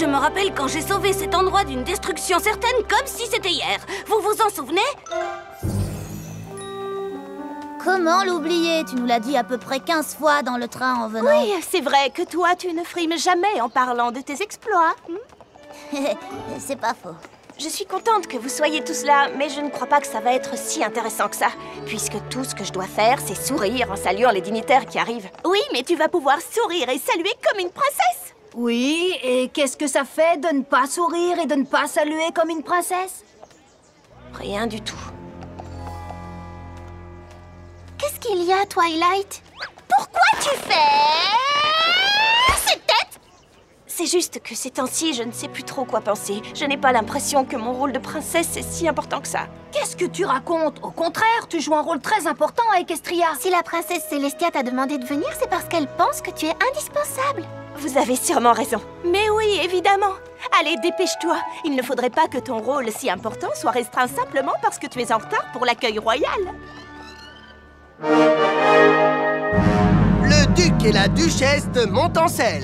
Je me rappelle quand j'ai sauvé cet endroit d'une destruction certaine comme si c'était hier. Vous vous en souvenez? Comment l'oublier? Tu nous l'as dit à peu près 15 fois dans le train en venant. Oui, c'est vrai que toi, tu ne frimes jamais en parlant de tes exploits. C'est pas faux. Je suis contente que vous soyez tous là, mais je ne crois pas que ça va être si intéressant que ça, puisque tout ce que je dois faire, c'est sourire en saluant les dignitaires qui arrivent. Oui, mais tu vas pouvoir sourire et saluer comme une princesse. Oui, et qu'est-ce que ça fait de ne pas sourire et de ne pas saluer comme une princesse? Rien du tout. Qu'est-ce qu'il y a, Twilight? Pourquoi tu fais cette tête? C'est juste que ces temps-ci, je ne sais plus trop quoi penser. Je n'ai pas l'impression que mon rôle de princesse est si important que ça. Qu'est-ce que tu racontes? Au contraire, tu joues un rôle très important à Equestria. Si la princesse Célestia t'a demandé de venir, c'est parce qu'elle pense que tu es indispensable. Vous avez sûrement raison. Mais oui, évidemment. Allez, dépêche-toi. Il ne faudrait pas que ton rôle si important soit restreint simplement parce que tu es en retard pour l'accueil royal. Le duc et la duchesse de Montancel.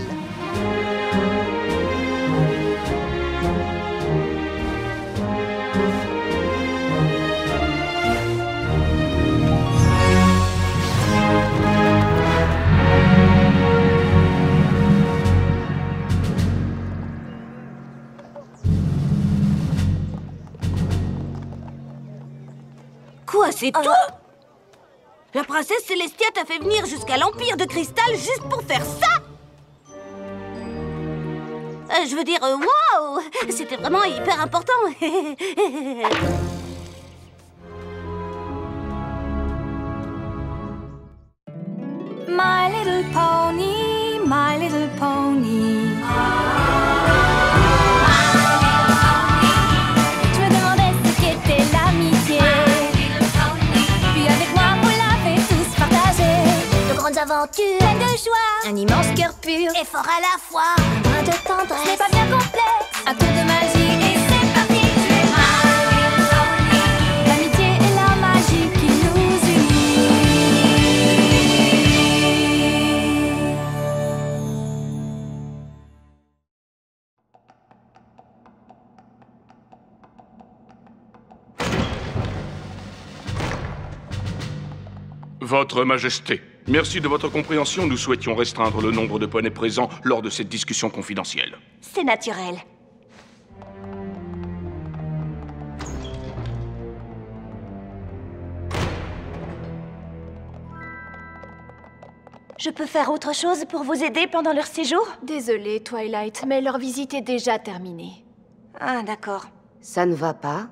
Quoi, c'est tout? La princesse Célestia t'a fait venir jusqu'à l'Empire de Cristal juste pour faire ça? Je veux dire, waouh! C'était vraiment hyper important. My little pony, my little pony. Je me demandais ce qu'était l'amitié. Puis avec moi, vous l'avez tous partagé. De grandes aventures, Pleine de joie, un immense cœur pur et fort à la fois. plein de Ce n'est tendresse. pas bien complexe, un tour de magie et c'est parti. L'amitié et la magie qui nous unit. Votre Majesté, merci de votre compréhension. Nous souhaitions restreindre le nombre de poneys présents lors de cette discussion confidentielle. C'est naturel. Je peux faire autre chose pour vous aider pendant leur séjour? Désolée, Twilight, mais leur visite est déjà terminée. Ah, d'accord. Ça ne va pas?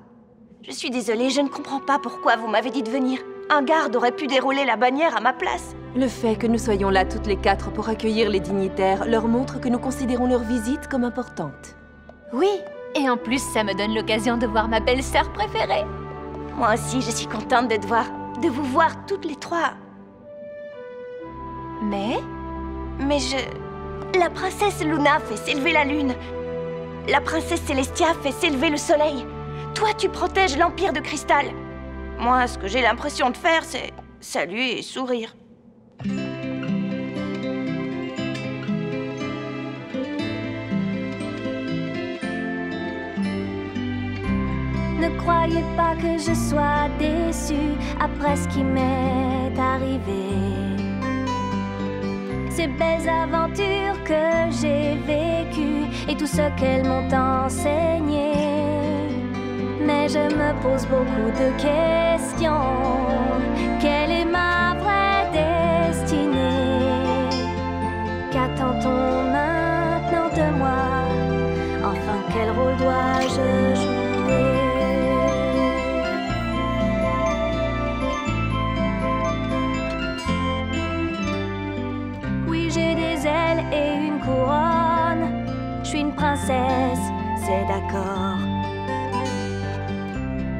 Je suis désolée, je ne comprends pas pourquoi vous m'avez dit de venir. Un garde aurait pu dérouler la bannière à ma place. Le fait que nous soyons là toutes les quatre pour accueillir les dignitaires leur montre que nous considérons leur visite comme importante. Oui, et en plus, ça me donne l'occasion de voir ma belle-sœur préférée. Moi aussi, je suis contente de vous voir toutes les trois. Mais Mais la princesse Luna fait s'élever la lune. La princesse Célestia fait s'élever le soleil. Toi, tu protèges l'Empire de Cristal. Moi, ce que j'ai l'impression de faire, c'est saluer et sourire. ne croyez pas que je sois déçue après ce qui m'est arrivé. Ces belles aventures que j'ai vécues et tout ce qu'elles m'ont enseigné. Mais je me pose beaucoup de questions. Quelle est ma vraie destinée? Qu'attend-on maintenant de moi? Enfin, quel rôle dois-je jouer? Oui, j'ai des ailes et une couronne. Je suis une princesse, c'est d'accord.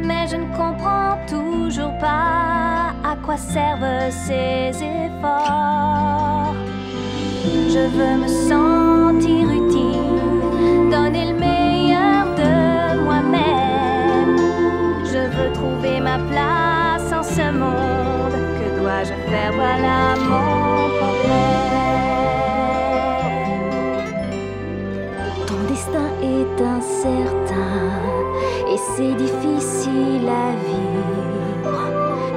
Mais je ne comprends toujours pas à quoi servent ces efforts. Je veux me sentir utile, donner le meilleur de moi-même. Je veux trouver ma place en ce monde. Que dois-je faire? Voilà mon problème. Ton destin c'est incertain et c'est difficile à vivre.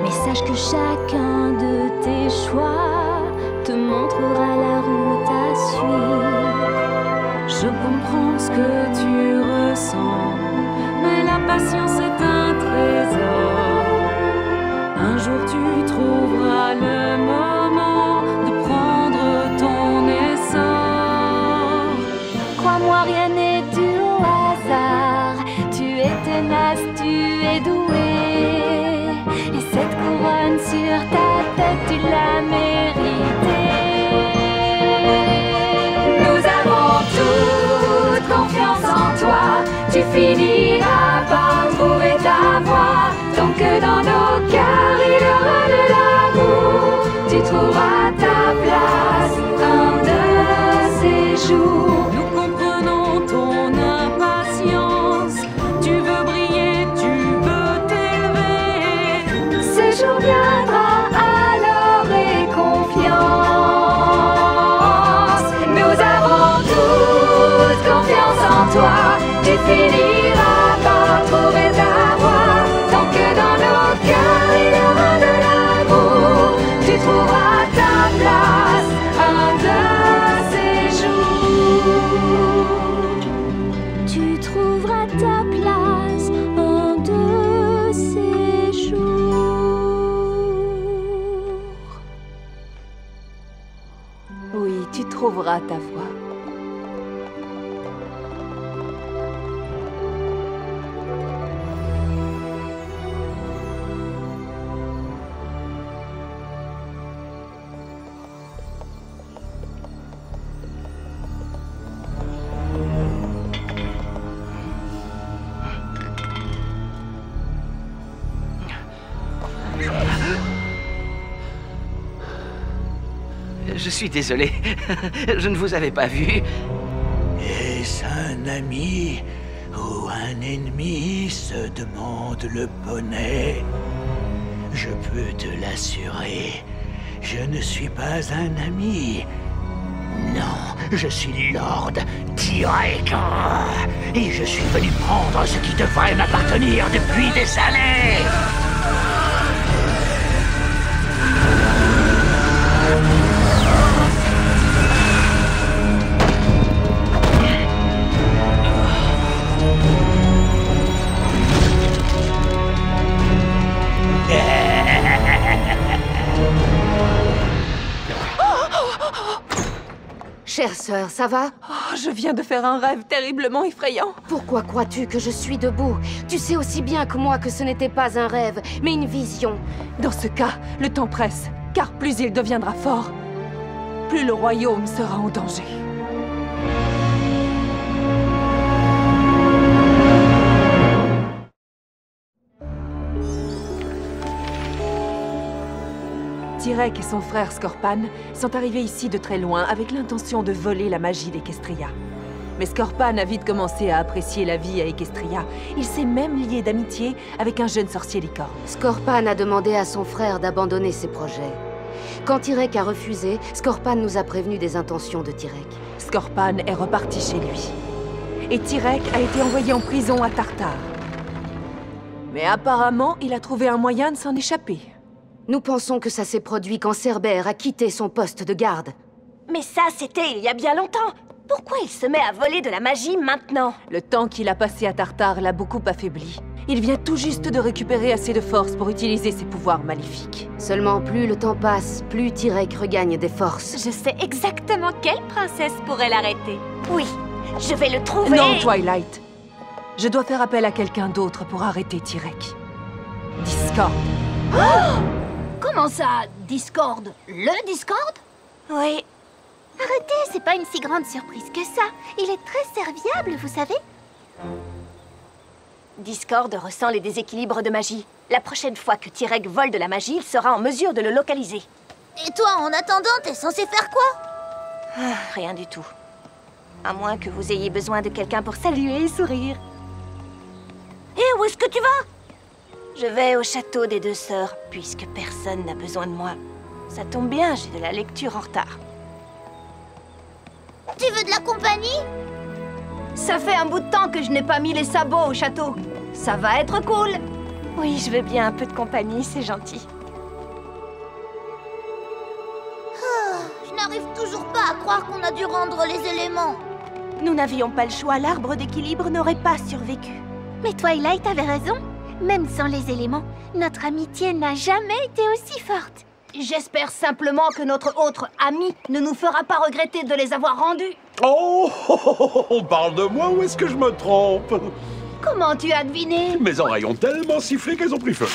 Mais sache que chacun de tes choix te montrera la route à suivre. Je comprends ce que tu ressens, mais la patience est un trésor. Un jour tu trouveras le moment de prendre ton essor. Crois-moi, rien n'est dû au hasard. Tu es tenace, tu es doué. Et cette couronne sur ta tête, tu l'as méritée. Nous avons toute confiance en toi. Tu finiras par trouver ta voie. Tant que dans nos cœurs il y aura de l'amour, tu trouveras ta place un de ces jours. Nous comprenons ton impatience. Tu veux briller, tu veux t'élever. Ce jour viendra, alors aie confiance. Nous avons toute confiance en toi. Tu finiras par trouver ta voie. Tant que dans nos cœurs il y aura de l'amour, tu trouveras ta place un de ces jours. Tu trouveras ta place un de ces jours. Oui, tu trouveras ta voie. Je suis désolé, je ne vous avais pas vu. Est-ce un ami ou un ennemi, se demande le poney. Je peux te l'assurer, je ne suis pas un ami. Non, je suis Lord Tyrek. Et je suis venu prendre ce qui devrait m'appartenir depuis des années. Chère sœur, ça va? Oh, je viens de faire un rêve terriblement effrayant. Pourquoi crois-tu que je suis debout? Tu sais aussi bien que moi que ce n'était pas un rêve, mais une vision. Dans ce cas, le temps presse, car plus il deviendra fort, plus le royaume sera en danger. Tyrek et son frère Scorpan sont arrivés ici de très loin avec l'intention de voler la magie d'Equestria. Mais Scorpan a vite commencé à apprécier la vie à Equestria. Il s'est même lié d'amitié avec un jeune sorcier licorne. Scorpan a demandé à son frère d'abandonner ses projets. Quand Tyrek a refusé, Scorpan nous a prévenus des intentions de Tyrek. Scorpan est reparti chez lui. Et Tyrek a été envoyé en prison à Tartare. Mais apparemment, il a trouvé un moyen de s'en échapper. Nous pensons que ça s'est produit quand Cerbère a quitté son poste de garde. Mais ça, c'était il y a bien longtemps. Pourquoi il se met à voler de la magie maintenant? Le temps qu'il a passé à Tartare l'a beaucoup affaibli. Il vient tout juste de récupérer assez de force pour utiliser ses pouvoirs maléfiques. Seulement plus le temps passe, plus Tyrek regagne des forces. Je sais exactement quelle princesse pourrait l'arrêter. Oui, je vais le trouver. Non, Twilight. Je dois faire appel à quelqu'un d'autre pour arrêter Tyrek. Discord. Oh! Comment ça, Discord? Le Discord? Oui. Arrêtez, c'est pas une si grande surprise que ça. Il est très serviable, vous savez. Discord ressent les déséquilibres de magie. La prochaine fois que Tyrek vole de la magie, il sera en mesure de le localiser. Et toi, en attendant, t'es censé faire quoi? Rien du tout. À moins que vous ayez besoin de quelqu'un pour saluer et sourire. Et où est-ce que tu vas? Je vais au château des deux sœurs, puisque personne n'a besoin de moi. Ça tombe bien, j'ai de la lecture en retard. Tu veux de la compagnie? Ça fait un bout de temps que je n'ai pas mis les sabots au château. Ça va être cool. Oui, je veux bien un peu de compagnie, c'est gentil. Je n'arrive toujours pas à croire qu'on a dû rendre les éléments. Nous n'avions pas le choix, l'arbre d'équilibre n'aurait pas survécu. Mais Twilight avait raison. Même sans les éléments, notre amitié n'a jamais été aussi forte. J'espère simplement que notre autre ami ne nous fera pas regretter de les avoir rendus. Oh, on parle de moi ou est-ce que je me trompe? Comment tu as deviné? Mes oreilles ont tellement sifflé qu'elles ont pris feu.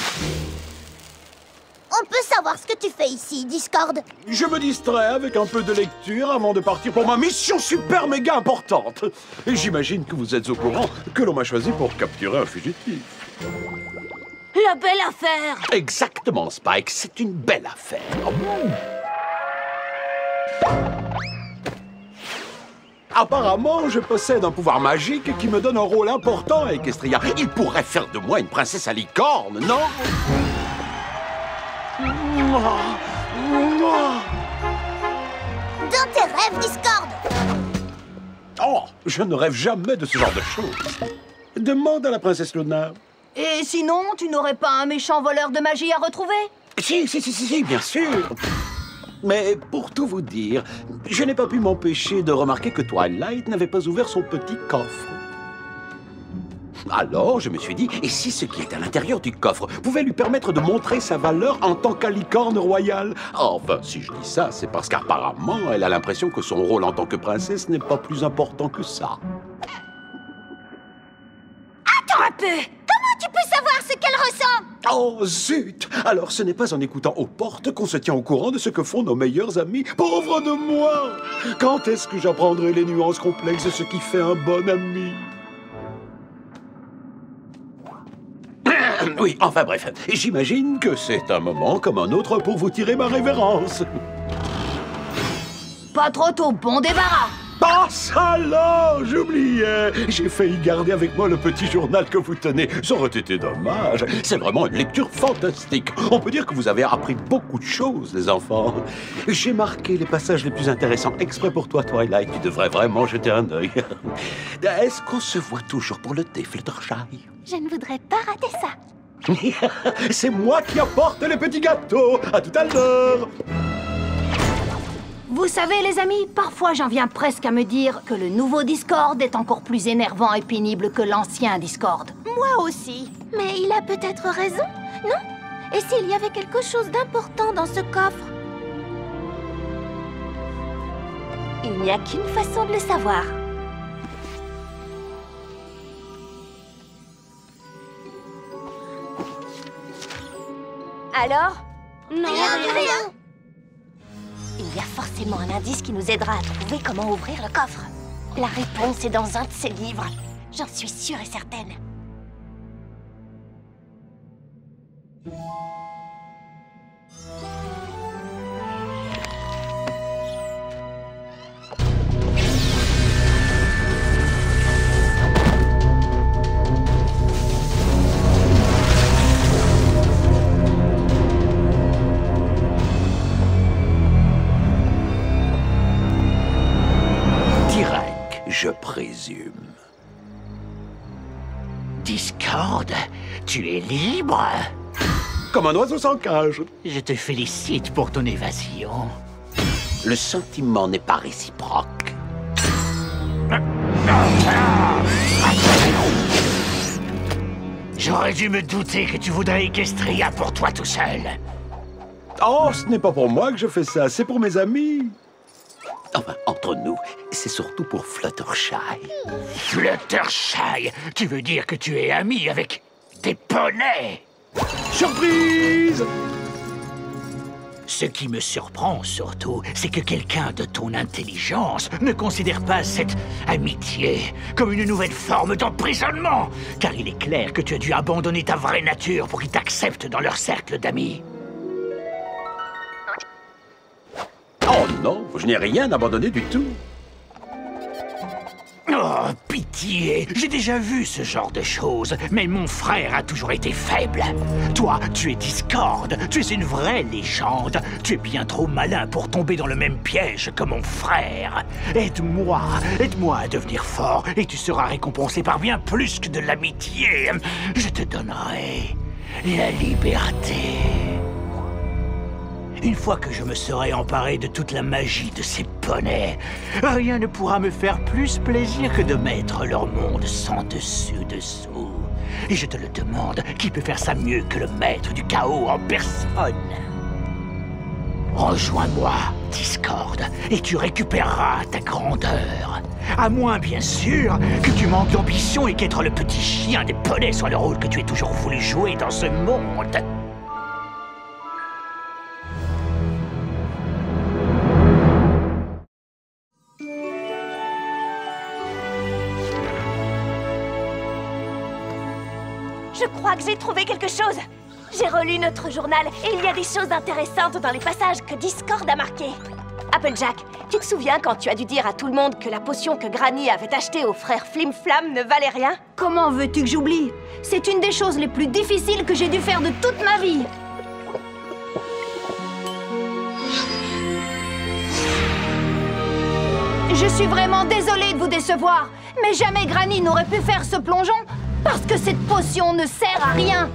On peut savoir ce que tu fais ici, Discord? Je me distrais avec un peu de lecture avant de partir pour ma mission super méga importante. Et j'imagine que vous êtes au courant que l'on m'a choisi pour capturer un fugitif. La belle affaire! Exactement, Spike, c'est une belle affaire. Apparemment, je possède un pouvoir magique qui me donne un rôle important à Equestria. Il pourrait faire de moi une princesse à licorne, non? Dans tes rêves, Discord! Oh, je ne rêve jamais de ce genre de choses. Demande à la princesse Luna. Et sinon, tu n'aurais pas un méchant voleur de magie à retrouver? Si, bien sûr. Mais pour tout vous dire, je n'ai pas pu m'empêcher de remarquer que Twilight n'avait pas ouvert son petit coffre. Alors, je me suis dit, et si ce qui est à l'intérieur du coffre pouvait lui permettre de montrer sa valeur en tant qu'alicorne royale? Enfin, si je dis ça, c'est parce qu'apparemment, elle a l'impression que son rôle en tant que princesse n'est pas plus important que ça. Attends un peu! Comment tu peux savoir ce qu'elle ressent? Oh, zut! Alors, ce n'est pas en écoutant aux portes qu'on se tient au courant de ce que font nos meilleurs amis. Pauvre de moi! Quand est-ce que j'apprendrai les nuances complexes de ce qui fait un bon ami? Oui, enfin bref, j'imagine que c'est un moment comme un autre pour vous tirer ma révérence. Pas trop tôt, bon débarras. Ah, salaud! J'oubliais! J'ai failli garder avec moi le petit journal que vous tenez. Ça aurait été dommage. C'est vraiment une lecture fantastique. On peut dire que vous avez appris beaucoup de choses, les enfants. J'ai marqué les passages les plus intéressants exprès pour toi, Twilight. Tu devrais vraiment jeter un œil. Est-ce qu'on se voit toujours pour le thé, Fluttershy? Je ne voudrais pas rater ça. C'est moi qui apporte les petits gâteaux. À tout à l'heure. Vous savez, les amis, parfois j'en viens presque à me dire que le nouveau Discord est encore plus énervant et pénible que l'ancien Discord. Moi aussi. Mais il a peut-être raison, non? Et s'il y avait quelque chose d'important dans ce coffre? Il n'y a qu'une façon de le savoir. Alors? Non, rien. Il y a forcément un indice qui nous aidera à trouver comment ouvrir le coffre. La réponse est dans un de ces livres. J'en suis sûre et certaine. Je présume. Discord, tu es libre? Comme un oiseau sans cage. Je te félicite pour ton évasion. Le sentiment n'est pas réciproque. J'aurais dû me douter que tu voudrais Equestria pour toi tout seul. Oh, ce n'est pas pour moi que je fais ça, c'est pour mes amis. Enfin, entre nous, c'est surtout pour Fluttershy. Fluttershy? Tu veux dire que tu es ami avec des poneys? Surprise! Ce qui me surprend surtout, c'est que quelqu'un de ton intelligence ne considère pas cette amitié comme une nouvelle forme d'emprisonnement. Car il est clair que tu as dû abandonner ta vraie nature pour qu'ils t'acceptent dans leur cercle d'amis. Oh non, je n'ai rien abandonné du tout. Oh, pitié. J'ai déjà vu ce genre de choses, mais mon frère a toujours été faible. Toi, tu es Discord, tu es une vraie légende. Tu es bien trop malin pour tomber dans le même piège que mon frère. Aide-moi à devenir fort, et tu seras récompensé par bien plus que de l'amitié. Je te donnerai la liberté. Une fois que je me serai emparé de toute la magie de ces poneys, rien ne pourra me faire plus plaisir que de mettre leur monde sans dessus-dessous. Et je te le demande, qui peut faire ça mieux que le maître du chaos en personne? Rejoins-moi, Discord, et tu récupéreras ta grandeur. À moins, bien sûr, que tu manques d'ambition et qu'être le petit chien des poneys soit le rôle que tu aies toujours voulu jouer dans ce monde. Je crois que j'ai trouvé quelque chose. J'ai relu notre journal et il y a des choses intéressantes dans les passages que Discord a marqués. Applejack, tu te souviens quand tu as dû dire à tout le monde que la potion que Granny avait achetée aux frères Flim-Flam ne valait rien? Comment veux-tu que j'oublie? C'est une des choses les plus difficiles que j'ai dû faire de toute ma vie. Je suis vraiment désolée de vous décevoir, mais jamais Granny n'aurait pu faire ce plongeon parce que cette potion ne sert à rien.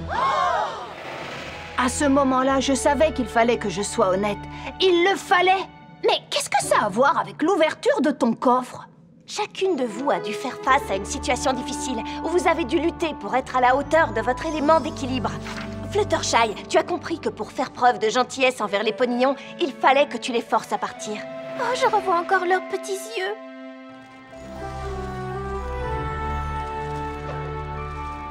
À ce moment-là, je savais qu'il fallait que je sois honnête. Il le fallait. Mais qu'est-ce que ça a à voir avec l'ouverture de ton coffre? Chacune de vous a dû faire face à une situation difficile où vous avez dû lutter pour être à la hauteur de votre élément d'équilibre. Fluttershy, tu as compris que pour faire preuve de gentillesse envers les ponignons, il fallait que tu les forces à partir. Oh, je revois encore leurs petits yeux.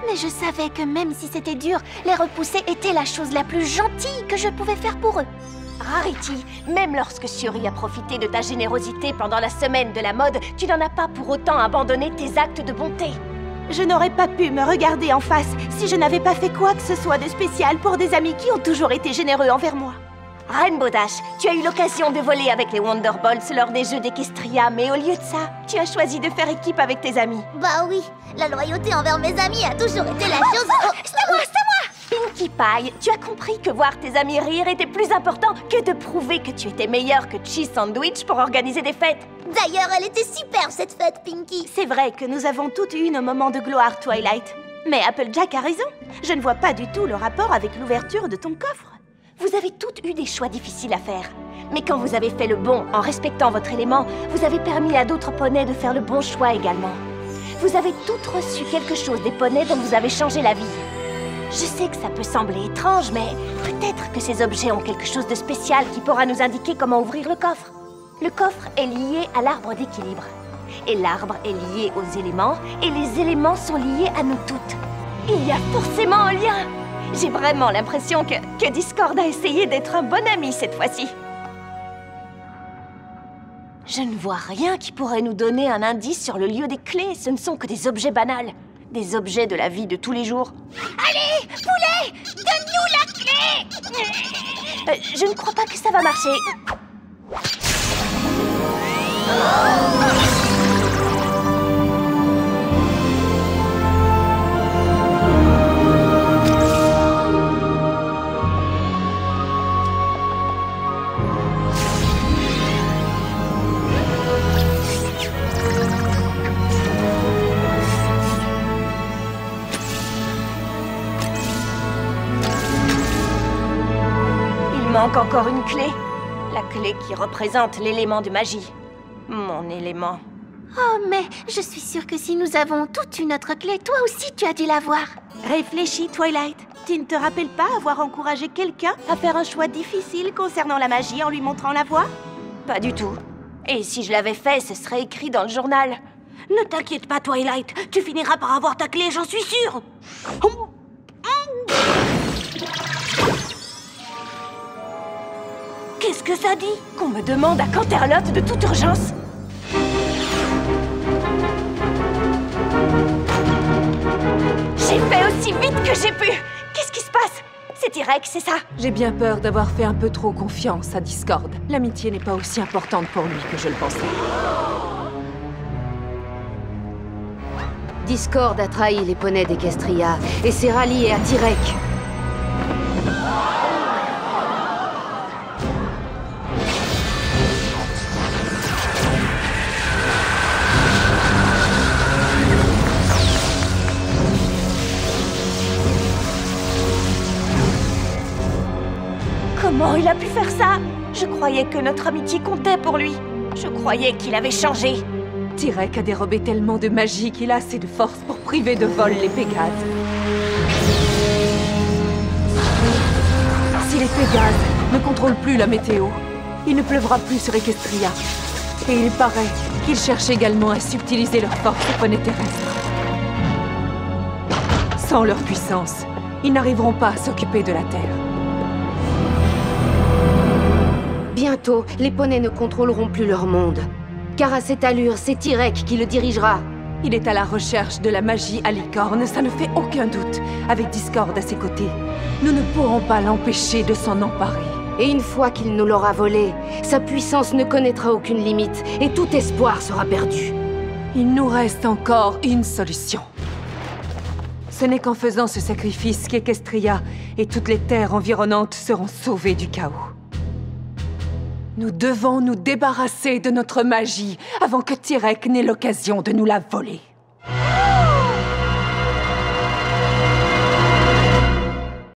Mais je savais que même si c'était dur, les repousser était la chose la plus gentille que je pouvais faire pour eux. Rarity, même lorsque Suri a profité de ta générosité pendant la semaine de la mode, tu n'en as pas pour autant abandonné tes actes de bonté. Je n'aurais pas pu me regarder en face si je n'avais pas fait quoi que ce soit de spécial pour des amis qui ont toujours été généreux envers moi. Rainbow Dash, tu as eu l'occasion de voler avec les Wonderbolts lors des jeux d'Equestria, mais au lieu de ça, tu as choisi de faire équipe avec tes amis. Bah oui, la loyauté envers mes amis a toujours été la chose... C'est à moi, c'est à moi! Pinkie Pie, tu as compris que voir tes amis rire était plus important que de prouver que tu étais meilleur que Cheese Sandwich pour organiser des fêtes. D'ailleurs, elle était super cette fête, Pinkie. C'est vrai que nous avons toutes eu nos moments de gloire, Twilight. Mais Applejack a raison. Je ne vois pas du tout le rapport avec l'ouverture de ton coffre. Vous avez toutes eu des choix difficiles à faire. Mais quand vous avez fait le bon en respectant votre élément, vous avez permis à d'autres poneys de faire le bon choix également. Vous avez toutes reçu quelque chose des poneys dont vous avez changé la vie. Je sais que ça peut sembler étrange, mais peut-être que ces objets ont quelque chose de spécial qui pourra nous indiquer comment ouvrir le coffre. Le coffre est lié à l'arbre d'équilibre. Et l'arbre est lié aux éléments, et les éléments sont liés à nous toutes. Il y a forcément un lien. J'ai vraiment l'impression que Discord a essayé d'être un bon ami cette fois-ci. Je ne vois rien qui pourrait nous donner un indice sur le lieu des clés. Ce ne sont que des objets banals. Des objets de la vie de tous les jours. Allez, poulet, donne-nous la clé. Je ne crois pas que ça va marcher. Il manque encore une clé. La clé qui représente l'élément de magie. Mon élément. Oh, mais je suis sûre que si nous avons toute une autre clé, toi aussi tu as dû l'avoir. Réfléchis, Twilight. Tu ne te rappelles pas avoir encouragé quelqu'un à faire un choix difficile concernant la magie en lui montrant la voie? Pas du tout. Et si je l'avais fait, ce serait écrit dans le journal. Ne t'inquiète pas, Twilight. Tu finiras par avoir ta clé, j'en suis sûre. Qu'est-ce que ça dit? Qu'on me demande à Canterlot de toute urgence? J'ai fait aussi vite que j'ai pu! Qu'est-ce qui se passe? C'est T-Rex, c'est ça? J'ai bien peur d'avoir fait un peu trop confiance à Discord. L'amitié n'est pas aussi importante pour lui que je le pensais. Discord a trahi les poneys d'Equestria et s'est rallié à Tyrek. Comment il a pu faire ça? Je croyais que notre amitié comptait pour lui. Je croyais qu'il avait changé. Tyrek a dérobé tellement de magie qu'il a assez de force pour priver de vol les Pégases. Si les Pégases ne contrôlent plus la météo, il ne pleuvra plus sur Equestria. Et il paraît qu'ils cherchent également à subtiliser leur force aux poneys terrestres. Sans leur puissance, ils n'arriveront pas à s'occuper de la Terre. Bientôt, les poneys ne contrôleront plus leur monde. Car à cette allure, c'est Tyrek qui le dirigera. Il est à la recherche de la magie à licorne, ça ne fait aucun doute. Avec Discord à ses côtés, nous ne pourrons pas l'empêcher de s'en emparer. Et une fois qu'il nous l'aura volé, sa puissance ne connaîtra aucune limite et tout espoir sera perdu. Il nous reste encore une solution. Ce n'est qu'en faisant ce sacrifice qu'Equestria et toutes les terres environnantes seront sauvées du chaos. Nous devons nous débarrasser de notre magie avant que Tyrek n'ait l'occasion de nous la voler.